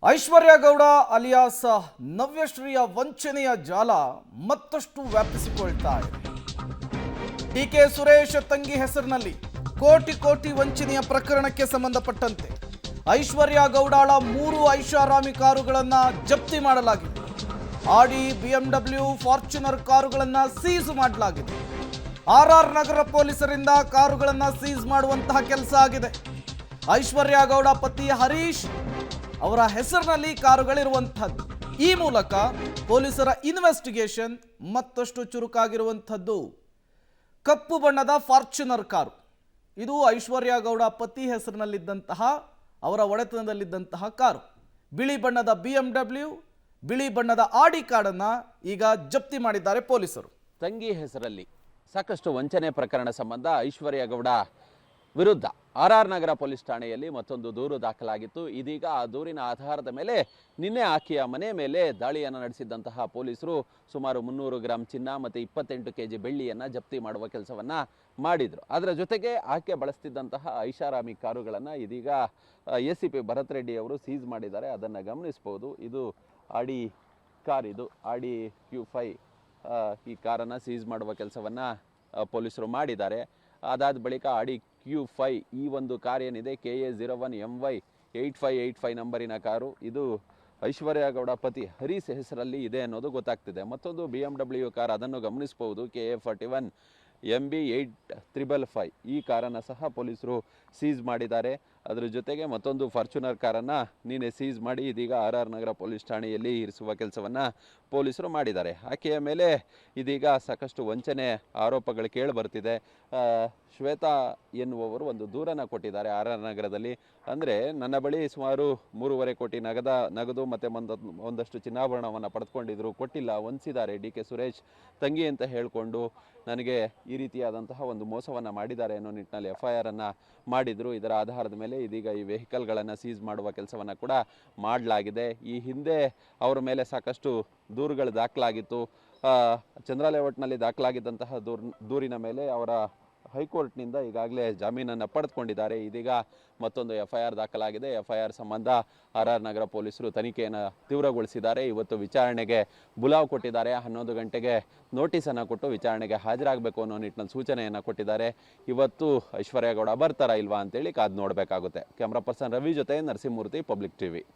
ಐಶ್ವರ್ಯ Gowda alias ನವ್ಯಶ್ರೀಯ ವಂಚನೆಯ ಜಾಲ ಮತ್ತಷ್ಟು ವ್ಯಾಪಿಸಿಕೊಳ್ತಾ ಇದೆ. ಡಿಕೆ ಸುರೇಶ್ ತಂಗಿ ಹೆಸರಿನಲ್ಲಿ ಕೋಟಿ ಕೋಟಿ ವಂಚನೆಯ ಪ್ರಕರಣಕ್ಕೆ ಸಂಬಂಧಪಟ್ಟಂತೆ ಐಶ್ವರ್ಯ ಗೌಡಳ 3 ಐಷಾರಾಮಿ ಕಾರುಗಳನ್ನು ಜಪ್ತಿ ಮಾಡಲಾಗಿದೆ. ಆಡಿ, BMW, ಫಾರ್ಚುನರ್ ಕಾರುಗಳನ್ನು ಸೀಸ್ ಮಾಡಲಾಗಿದೆ. ಆರ್ ನಗರ ಪೊಲೀಸರಿಂದ ಕಾರುಗಳನ್ನು ಸೀಸ್ ಮಾಡುವಂತಹ ಕೆಲಸ ಆಗಿದೆ. ಐಶ್ವರ್ಯ ಗೌಡ ಪತಿ ಹರೀಶ್ ಅವರ ಹೆಸರಿನಲ್ಲಿ ಕಾರುಗಳಿರುವಂಥದ್ದು. ಈ ಮೂಲಕ ಪೊಲೀಸರ ಇನ್ವೆಸ್ಟಿಗೇಷನ್ ಮತ್ತಷ್ಟು ಚುರುಕಾಗಿರುವಂಥದ್ದು. ಕಪ್ಪು ಬಣ್ಣದ ಫಾರ್ಚುನರ್ ಕಾರು, ಇದು ಐಶ್ವರ್ಯ ಗೌಡ ಪತಿ ಹೆಸರಿನಲ್ಲಿದ್ದಂತಹ, ಅವರ ಒಡೆತನದಲ್ಲಿದ್ದಂತಹ ಕಾರು. ಬಿಳಿ ಬಣ್ಣದ BMW, ಬಿಳಿ ಬಣ್ಣದ ಆಡಿ ಕಾರನ್ನು ಈಗ ಜಪ್ತಿ ಮಾಡಿದ್ದಾರೆ ಪೊಲೀಸರು. ತಂಗಿ ಹೆಸರಲ್ಲಿ ಸಾಕಷ್ಟು ವಂಚನೆ ಪ್ರಕರಣ ಸಂಬಂಧ ಐಶ್ವರ್ಯ ಗೌಡ ವಿರುದ್ಧ ಆರ್ ನಗರ ಪೊಲೀಸ್ ಠಾಣೆಯಲ್ಲಿ ಮತ್ತೊಂದು ದೂರು ದಾಖಲಾಗಿತ್ತು. ಇದೀಗ ಆ ದೂರಿನ ಆಧಾರದ ಮೇಲೆ ನಿನ್ನೆ ಆಕೆಯ ಮನೆ ಮೇಲೆ ದಾಳಿಯನ್ನು ನಡೆಸಿದ್ದಂತಹ ಪೊಲೀಸರು ಸುಮಾರು 300 ಗ್ರಾಂ ಚಿನ್ನ ಮತ್ತು 28 kg ಬೆಳ್ಳಿಯನ್ನು ಜಪ್ತಿ ಮಾಡುವ ಕೆಲಸವನ್ನು ಮಾಡಿದರು. ಅದರ ಜೊತೆಗೆ ಆಕೆ ಬಳಸ್ತಿದ್ದಂತಹ ಐಷಾರಾಮಿ ಕಾರುಗಳನ್ನು ಇದೀಗ ACP ಭರತ್ ರೆಡ್ಡಿ ಅವರು ಸೀಸ್ ಮಾಡಿದ್ದಾರೆ. ಅದನ್ನು ಗಮನಿಸ್ಬೋದು. ಇದು ಆಡಿ ಕಾರ್, ಇದು ಆಡಿ Q5. ಈ ಕಾರನ್ನು ಸೀಸ್ ಮಾಡುವ ಕೆಲಸವನ್ನು ಪೊಲೀಸರು ಮಾಡಿದ್ದಾರೆ. ಅದಾದ ಬಳಿಕ ಆಡಿ Q5 ಈ ಒಂದು ಕಾರ್ ಏನಿದೆ KA01MY 8585 ನಂಬರಿನ ಕಾರು, ಇದು ಐಶ್ವರ್ಯ ಗೌಡ ಪತಿ ಹರೀಶ್ ಹೆಸರಲ್ಲಿ ಇದೆ ಅನ್ನೋದು ಗೊತ್ತಾಗ್ತಿದೆ. ಮತ್ತೊಂದು BMW ಕಾರ್, ಅದನ್ನು ಗಮನಿಸ್ಬೋದು, KA41MB 8555. ಈ ಕಾರನ್ನು ಸಹ ಪೊಲೀಸರು ಸೀಸ್ ಮಾಡಿದ್ದಾರೆ. ಅದರ ಜೊತೆಗೆ ಮತ್ತೊಂದು ಫಾರ್ಚುನರ್ ಕಾರನ್ನು ನಿನ್ನೆ ಸೀಸ್ ಮಾಡಿ ಇದೀಗ ಆರ್ ನಗರ ಪೊಲೀಸ್ ಠಾಣೆಯಲ್ಲಿ ಇರಿಸುವ ಕೆಲಸವನ್ನು ಪೊಲೀಸರು ಮಾಡಿದ್ದಾರೆ. ಆಕೆಯ ಮೇಲೆ ಇದೀಗ ಸಾಕಷ್ಟು ವಂಚನೆ ಆರೋಪಗಳು ಕೇಳಿ ಬರ್ತಿದೆ. ಶ್ವೇತಾ ಎನ್ನುವವರು ಒಂದು ದೂರನ್ನು ಕೊಟ್ಟಿದ್ದಾರೆ ಆರ್ ನಗರದಲ್ಲಿ. ಅಂದರೆ ನನ್ನ ಬಳಿ ಸುಮಾರು 3.5 ಕೋಟಿ ನಗದು ಮತ್ತು ಒಂದಷ್ಟು ಚಿನ್ನಾಭರಣವನ್ನು ಪಡೆದುಕೊಂಡಿದ್ರು, ಕೊಟ್ಟಿಲ್ಲ, ವಂಚಿಸಿದ್ದಾರೆ DK ಸುರೇಶ್ ತಂಗಿ ಅಂತ ಹೇಳಿಕೊಂಡು ನನಗೆ ಈ ರೀತಿಯಾದಂತಹ ಒಂದು ಮೋಸವನ್ನು ಮಾಡಿದ್ದಾರೆ ಅನ್ನೋ ನಿಟ್ಟಿನಲ್ಲಿ FIR ಅನ್ನು ಮಾಡಿದರು. ಇದರ ಆಧಾರದ ಮೇಲೆ ಇದೀಗ ಈ ವೆಹಿಕಲ್ಗಳನ್ನು ಸೀಸ್ ಮಾಡುವ ಕೆಲಸವನ್ನು ಕೂಡ ಮಾಡಲಾಗಿದೆ. ಈ ಹಿಂದೆ ಅವರ ಮೇಲೆ ಸಾಕಷ್ಟು ದೂರುಗಳು ದಾಖಲಾಗಿತ್ತು. ಚಂದ್ರ ಲೇಔಟ್ನಲ್ಲಿ ದಾಖಲಾಗಿದ್ದಂತಹ ದೂರಿನ ಮೇಲೆ ಅವರ ಹೈಕೋರ್ಟ್ನಿಂದ ಈಗಾಗಲೇ ಜಾಮೀನನ್ನು ಪಡೆದುಕೊಂಡಿದ್ದಾರೆ. ಇದೀಗ ಮತ್ತೊಂದು FIR ದಾಖಲಾಗಿದೆ. FIR ಸಂಬಂಧ ಆರ್ ನಗರ ಪೊಲೀಸರು ತನಿಖೆಯನ್ನು ತೀವ್ರಗೊಳಿಸಿದ್ದಾರೆ. ಇವತ್ತು ವಿಚಾರಣೆಗೆ ಬುಲಾವ್ ಕೊಟ್ಟಿದ್ದಾರೆ. 11 ಗಂಟೆಗೆ ನೋಟಿಸನ್ನು ಕೊಟ್ಟು ವಿಚಾರಣೆಗೆ ಹಾಜರಾಗಬೇಕು ಅನ್ನೋ ನಿಟ್ಟಿನಲ್ಲಿ ಸೂಚನೆಯನ್ನು ಕೊಟ್ಟಿದ್ದಾರೆ. ಇವತ್ತು ಐಶ್ವರ್ಯ ಗೌಡ ಬರ್ತಾರಾ ಇಲ್ವಾ ಅಂತೇಳಿ ಕಾದು ನೋಡಬೇಕಾಗುತ್ತೆ. ಕ್ಯಾಮ್ರಾ ಪರ್ಸನ್ ರವಿ ಜೊತೆ ನರಸಿಂಹಮೂರ್ತಿ, ಪಬ್ಲಿಕ್ TV.